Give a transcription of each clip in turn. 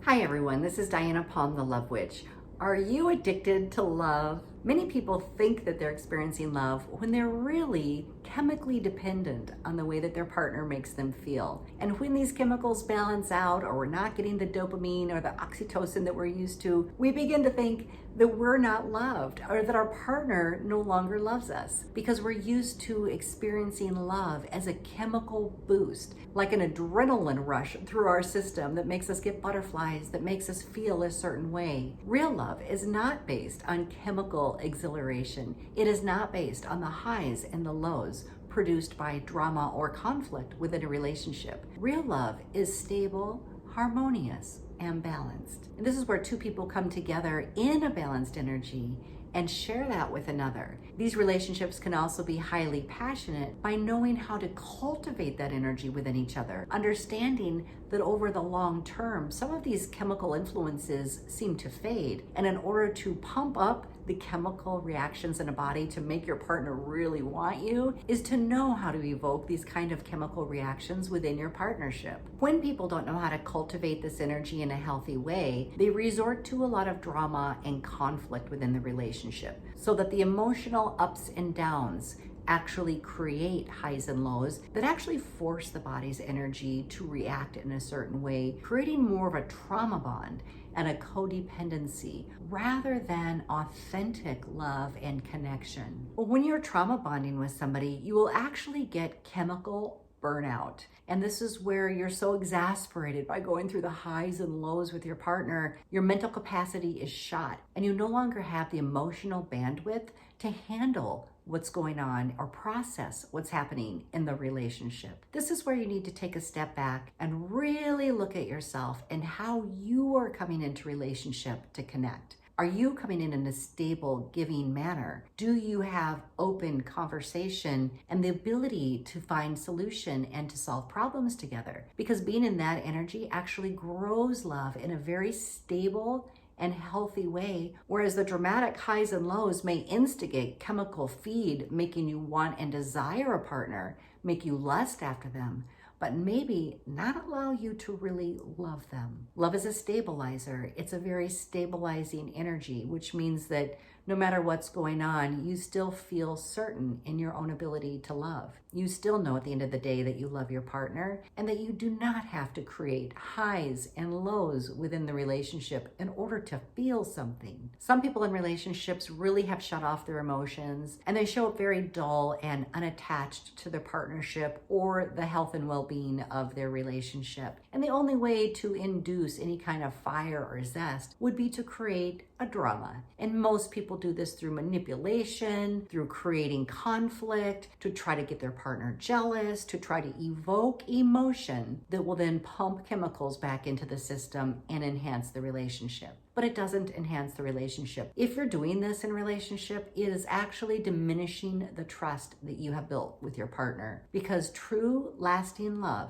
Hi everyone, this is Diana Palm, the Love Witch. Are you addicted to love? Many people think that they're experiencing love when they're really chemically dependent on the way that their partner makes them feel. And when these chemicals balance out, or we're not getting the dopamine or the oxytocin that we're used to, we begin to think that we're not loved or that our partner no longer loves us because we're used to experiencing love as a chemical boost, like an adrenaline rush through our system that makes us get butterflies, that makes us feel a certain way. Real love is not based on chemical exhilaration. It is not based on the highs and the lows produced by drama or conflict within a relationship. Real love is stable, harmonious, and balanced. And this is where two people come together in a balanced energy and share that with another. These relationships can also be highly passionate by knowing how to cultivate that energy within each other, understanding that over the long term, some of these chemical influences seem to fade. And in order to pump up the chemical reactions in a body to make your partner really want you is to know how to evoke these kind of chemical reactions within your partnership. When people don't know how to cultivate this energy in a healthy way, they resort to a lot of drama and conflict within the relationship, so that the emotional ups and downs actually create highs and lows that actually force the body's energy to react in a certain way, creating more of a trauma bond and a codependency rather than authentic love and connection. When you're trauma bonding with somebody, you will actually get chemical burnout. And this is where you're so exasperated by going through the highs and lows with your partner, your mental capacity is shot and you no longer have the emotional bandwidth to handle what's going on or process what's happening in the relationship. This is where you need to take a step back and really look at yourself and how you are coming into relationship to connect. Are you coming in a stable, giving manner? Do you have open conversation and the ability to find solution and to solve problems together? Because being in that energy actually grows love in a very stable and healthy way, whereas the dramatic highs and lows may instigate chemical feed, making you want and desire a partner, make you lust after them, but maybe not allow you to really love them. Love is a stabilizer. It's a very stabilizing energy, which means that no matter what's going on, you still feel certain in your own ability to love. You still know at the end of the day that you love your partner and that you do not have to create highs and lows within the relationship in order to feel something. Some people in relationships really have shut off their emotions and they show up very dull and unattached to their partnership or the health and well-being of their relationship. And the only way to induce any kind of fire or zest would be to create a drama. And most people do this through manipulation, through creating conflict, to try to get their partner jealous, to try to evoke emotion that will then pump chemicals back into the system and enhance the relationship. But it doesn't enhance the relationship. If you're doing this in relationship, it is actually diminishing the trust that you have built with your partner, because true lasting love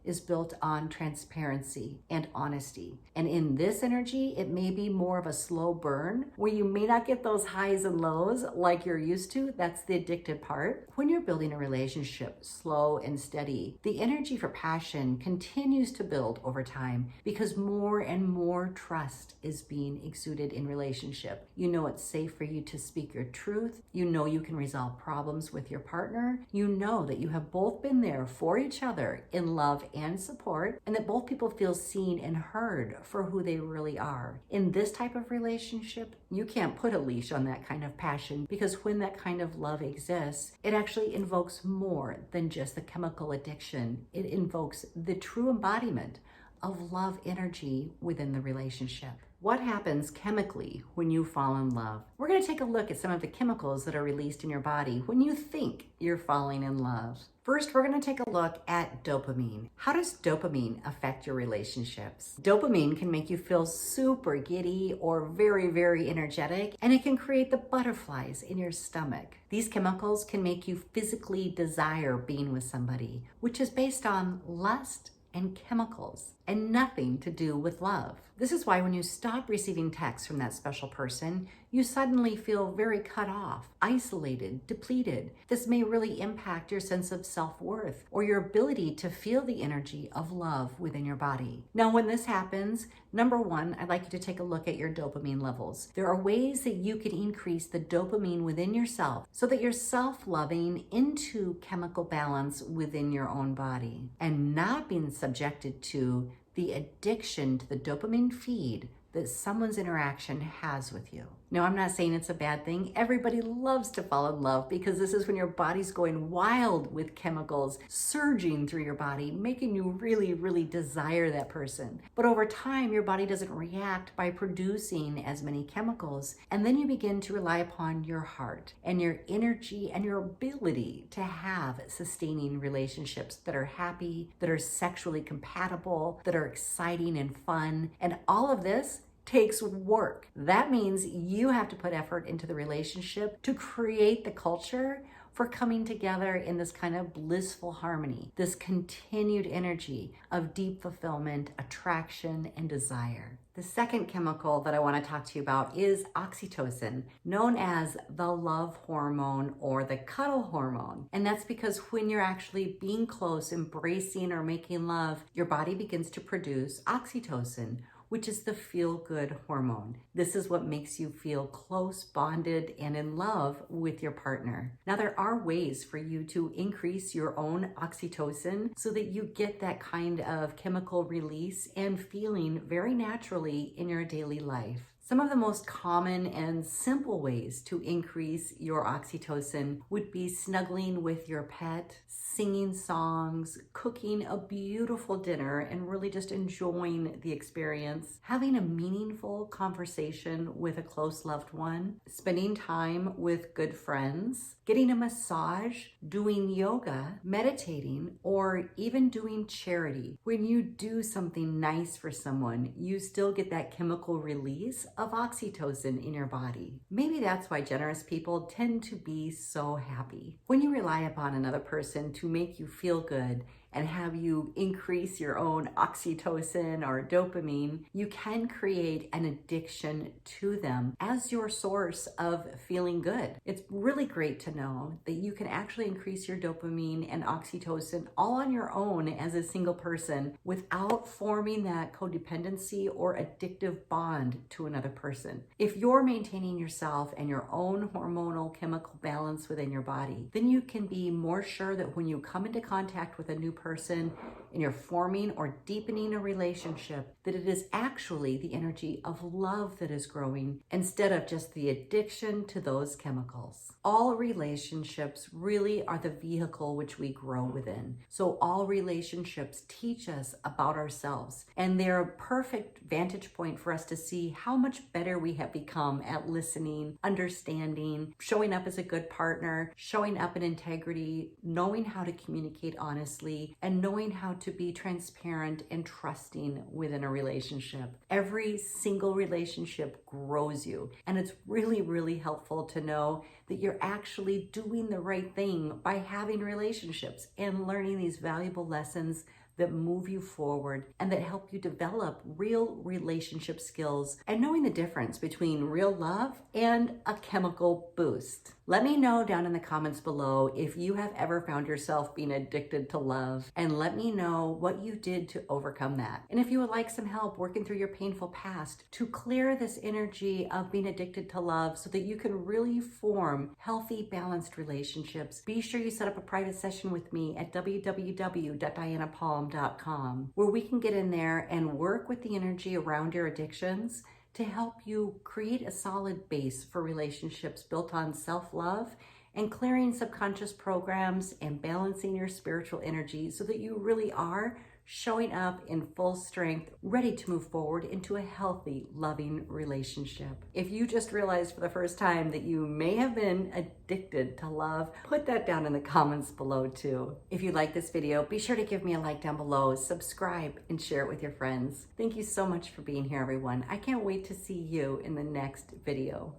is built on transparency and honesty. And in this energy, it may be more of a slow burn where you may not get those highs and lows like you're used to. That's the addicted part. When you're building a relationship slow and steady, the energy for passion continues to build over time because more and more trust is being exuded in relationship. You know it's safe for you to speak your truth. You know you can resolve problems with your partner. You know that you have both been there for each other in love and support, and that both people feel seen and heard for who they really are. In this type of relationship, you can't put a leash on that kind of passion, because when that kind of love exists, it actually invokes more than just the chemical addiction. It invokes the true embodiment of love energy within the relationship. What happens chemically when you fall in love? We're going to take a look at some of the chemicals that are released in your body when you think you're falling in love. First, we're going to take a look at dopamine. How does dopamine affect your relationships? Dopamine can make you feel super giddy or very, very energetic, and it can create the butterflies in your stomach. These chemicals can make you physically desire being with somebody, which is based on lust and chemicals. and nothing to do with love. This is why when you stop receiving texts from that special person, you suddenly feel very cut off, isolated, depleted. This may really impact your sense of self-worth or your ability to feel the energy of love within your body. Now, when this happens, number one, I'd like you to take a look at your dopamine levels. There are ways that you can increase the dopamine within yourself so that you're self-loving into chemical balance within your own body and not being subjected to the addiction to the dopamine feed that someone's interaction has with you. Now, I'm not saying it's a bad thing. Everybody loves to fall in love because this is when your body's going wild with chemicals surging through your body, making you really, really desire that person. But over time, your body doesn't react by producing as many chemicals. And then you begin to rely upon your heart and your energy and your ability to have sustaining relationships that are happy, that are sexually compatible, that are exciting and fun. And all of this takes work. That means you have to put effort into the relationship to create the culture for coming together in this kind of blissful harmony, this continued energy of deep fulfillment, attraction, and desire. The second chemical that I want to talk to you about is oxytocin, known as the love hormone or the cuddle hormone. And that's because when you're actually being close, embracing, or making love, your body begins to produce oxytocin, which is the feel-good hormone. This is what makes you feel close, bonded, and in love with your partner. Now, there are ways for you to increase your own oxytocin so that you get that kind of chemical release and feeling very naturally in your daily life. Some of the most common and simple ways to increase your oxytocin would be snuggling with your pet, singing songs, cooking a beautiful dinner, and really just enjoying the experience, having a meaningful conversation with a close loved one, spending time with good friends, getting a massage, doing yoga, meditating, or even doing charity. When you do something nice for someone, you still get that chemical release of oxytocin in your body. Maybe that's why generous people tend to be so happy. When you rely upon another person to make you feel good and have you increase your own oxytocin or dopamine, you can create an addiction to them as your source of feeling good. It's really great to know that you can actually increase your dopamine and oxytocin all on your own as a single person without forming that codependency or addictive bond to another person. If you're maintaining yourself and your own hormonal chemical balance within your body, then you can be more sure that when you come into contact with a new person and you're forming or deepening a relationship, that it is actually the energy of love that is growing instead of just the addiction to those chemicals. All relationships really are the vehicle which we grow within. So all relationships teach us about ourselves, and they're a perfect vantage point for us to see how much better we have become at listening, understanding, showing up as a good partner, showing up in integrity, knowing how to communicate honestly, and knowing how to be transparent and trusting within a relationship. Every single relationship grows you, and it's really, really helpful to know that you're actually doing the right thing by having relationships and learning these valuable lessons that move you forward and that help you develop real relationship skills and knowing the difference between real love and a chemical boost. Let me know down in the comments below if you have ever found yourself being addicted to love, and let me know what you did to overcome that. And if you would like some help working through your painful past to clear this energy of being addicted to love so that you can really form healthy, balanced relationships, be sure you set up a private session with me at www.dianapalm.com, where we can get in there and work with the energy around your addictions to help you create a solid base for relationships built on self-love and clearing subconscious programs and balancing your spiritual energy so that you really are showing up in full strength, ready to move forward into a healthy, loving relationship. If you just realized for the first time that you may have been addicted to love, put that down in the comments below too. If you like this video, be sure to give me a like down below, subscribe, and share it with your friends. Thank you so much for being here, everyone. I can't wait to see you in the next video.